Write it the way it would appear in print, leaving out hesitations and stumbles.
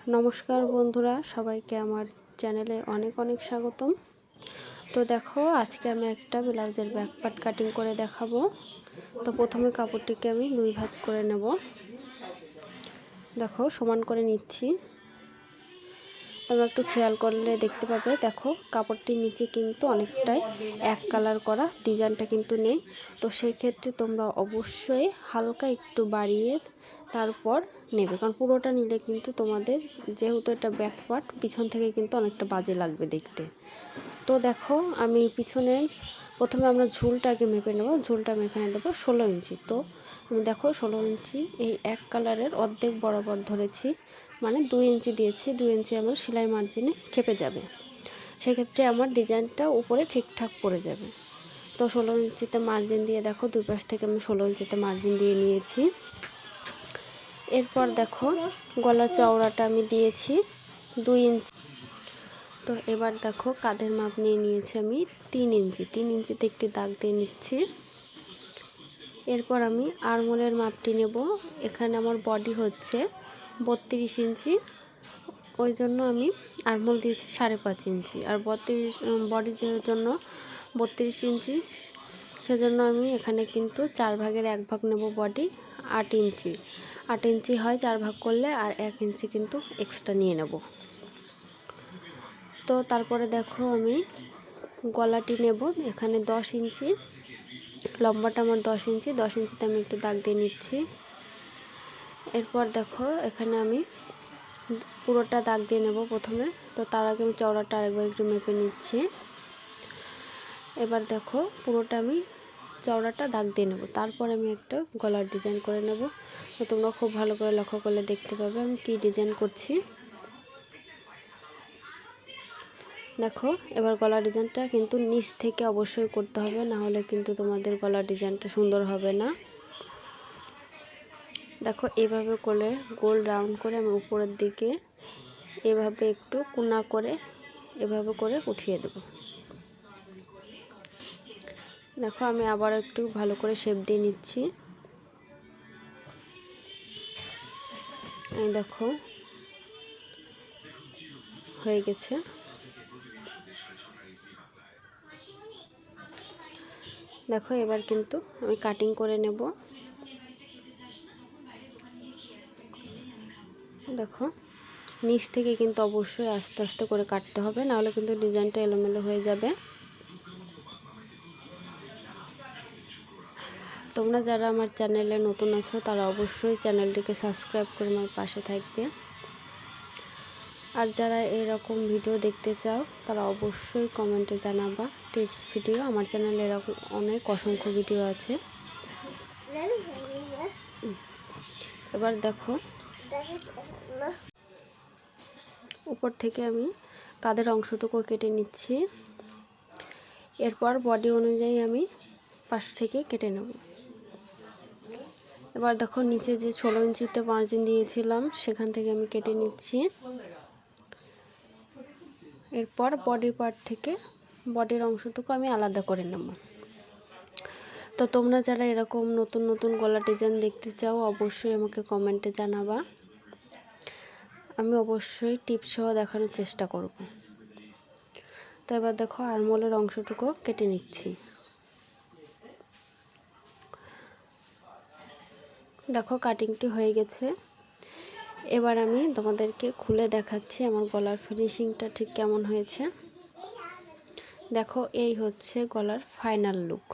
নমস্কার বন্ধুরা, সবাইকে আমার চ্যানেলে অনেক অনেক স্বাগতম। তো দেখো, আজকে আমি একটা ব্লাউজের ব্যাক পার্ট কাটিং করে দেখাবো। তো প্রথমে কাপড়টিকে আমি 2 ভাঁজ করে নেব। দেখো, সমান করে নিচ্ছি। তোমরা একটু খেয়াল করলে দেখতে পাবে, দেখো কাপড়টির নিচে কিন্তু অনেকটাই এক কালার করা, ডিজাইনটা কিন্তু নেই। তো সেই ক্ষেত্রে তোমরা অবশ্যই হালকা একটু বাড়িয়ে তারপর নেবে, কারণ পুরোটা নিলে কিন্তু তোমাদের, যেহেতু এটা ব্যাক পার্ট, পিছন থেকে কিন্তু অনেকটা বাজে লাগবে দেখতে। তো দেখো, আমি পিছনে প্রথমে আমরা ঝুলটাকে মেপে নেব। ঝুলটা আমি এখানে দেবো 16 ইঞ্চি। তো আমি দেখো 16 ইঞ্চি এই এক কালারের অর্ধেক বরাবর ধরেছি, মানে 2 ইঞ্চি দিয়েছি। 2 ইঞ্চি আমার সেলাই মার্জিনে খেপে যাবে, সেক্ষেত্রে আমার ডিজাইনটা উপরে ঠিকঠাক পড়ে যাবে। তো 16 ইঞ্চিতে মার্জিন দিয়ে দেখো, দুই পাশ থেকে আমি 16 ইঞ্চিতে মার্জিন দিয়ে নিয়েছি। এরপর দেখো, গলার চওড়াটা আমি দিয়েছি 2 ইঞ্চি। তো এবার দেখো, কাঁধের মাপ নিয়ে নিয়েছি আমি 3 ইঞ্চি। 3 ইঞ্চিতে একটি দাগ দিয়ে নিচ্ছি। এরপর আমি আরমোলের মাপটি নেব। এখানে আমার বডি হচ্ছে 32 ইঞ্চি, ওই জন্য আমি আরমোল দিয়েছি 5.5 ইঞ্চি। আর 32 বডি যেহেতু জন্য 32 ইঞ্চি, সেজন্য আমি এখানে কিন্তু 4 ভাগের 1 ভাগ নেব। বডি 8 ইঞ্চি। 8 ইঞ্চি হয় 4 ভাগ করলে, আর 1 ইঞ্চি কিন্তু এক্সট্রা নিয়ে নেব। তো তারপরে দেখো, আমি গলাটি নেব। এখানে 10 ইঞ্চি, লম্বাটা আমার 10 ইঞ্চি। 10 ইঞ্চিতে আমি একটু দাগ দিয়ে নিচ্ছি। এরপর দেখো, এখানে আমি পুরোটা দাগ দিয়ে নেব প্রথমে। তো তার আগে আমি চওড়াটা আরেকবার একটু মেপে নিচ্ছি। এবার দেখো, পুরোটা আমি চওড়াটা দাগ দিয়ে নেব, তারপর আমি একটা গলার ডিজাইন করে নেব। তো তোমরা খুব ভালো করে লক্ষ্য করলে দেখতে পাবে আমি কী ডিজাইন করছি। দেখো, এবার গলার ডিজাইনটা কিন্তু নিচ থেকে অবশ্যই করতে হবে, না হলে কিন্তু তোমাদের গলার ডিজাইনটা সুন্দর হবে না। দেখো, এভাবে করে গোল রাউন্ড করে আমি উপরের দিকে এভাবে একটু কোনা করে এভাবে করে উঠিয়ে দেব। দেখো, আমি আবার একটু ভালো করে শেপ দিয়ে নিচ্ছি। এই দেখো, হয়ে গেছে। দেখো, এবার কিন্তু আমি কাটিং করে নেব। দেখো, নিচ থেকে কিন্তু অবশ্যই আস্তে আস্তে করে কাটতে হবে, নাহলে কিন্তু ডিজাইনটা এলোমেলো হয়ে যাবে। তোমরা যারা আমার চ্যানেলে নতুন আছো, তারা অবশ্যই চ্যানেলটিকে সাবস্ক্রাইব করে আমার পাশে থাকবে। আর যারা এরকম ভিডিও দেখতে চাও, তারা অবশ্যই কমেন্টে জানাবা টিপস ভিডিও। আমার চ্যানেলে এরকম অনেক অসংখ্য ভিডিও আছে। এবার দেখো, উপর থেকে আমি কাঁধের অংশটুকু কেটে নিচ্ছি। এরপর বডি অনুযায়ী আমি পাশ থেকে কেটে নেব। এবার দেখো, নিচে যে 16 ইঞ্চিতে মার্জিন দিয়েছিলাম, সেখান থেকে আমি কেটে নিচ্ছি। এরপর বডির পার্ট থেকে বডির অংশটুকু আমি আলাদা করে নেব। তো তোমরা যারা এরকম নতুন নতুন গলা ডিজাইন দেখতে চাও, অবশ্যই আমাকে কমেন্টে জানাবা। আমি অবশ্যই টিপস সহ দেখানোর চেষ্টা করব। তো এবার দেখো, আরমোলের অংশটুকু কেটে নিচ্ছি। দেখো, কাটিংটি হয়ে গেছে। এবার আমি তোমাদেরকে খুলে দেখাচ্ছি আমার গলার ফিনিশিংটা ঠিক কেমন হয়েছে। দেখো, এই হচ্ছে গলার ফাইনাল লুক।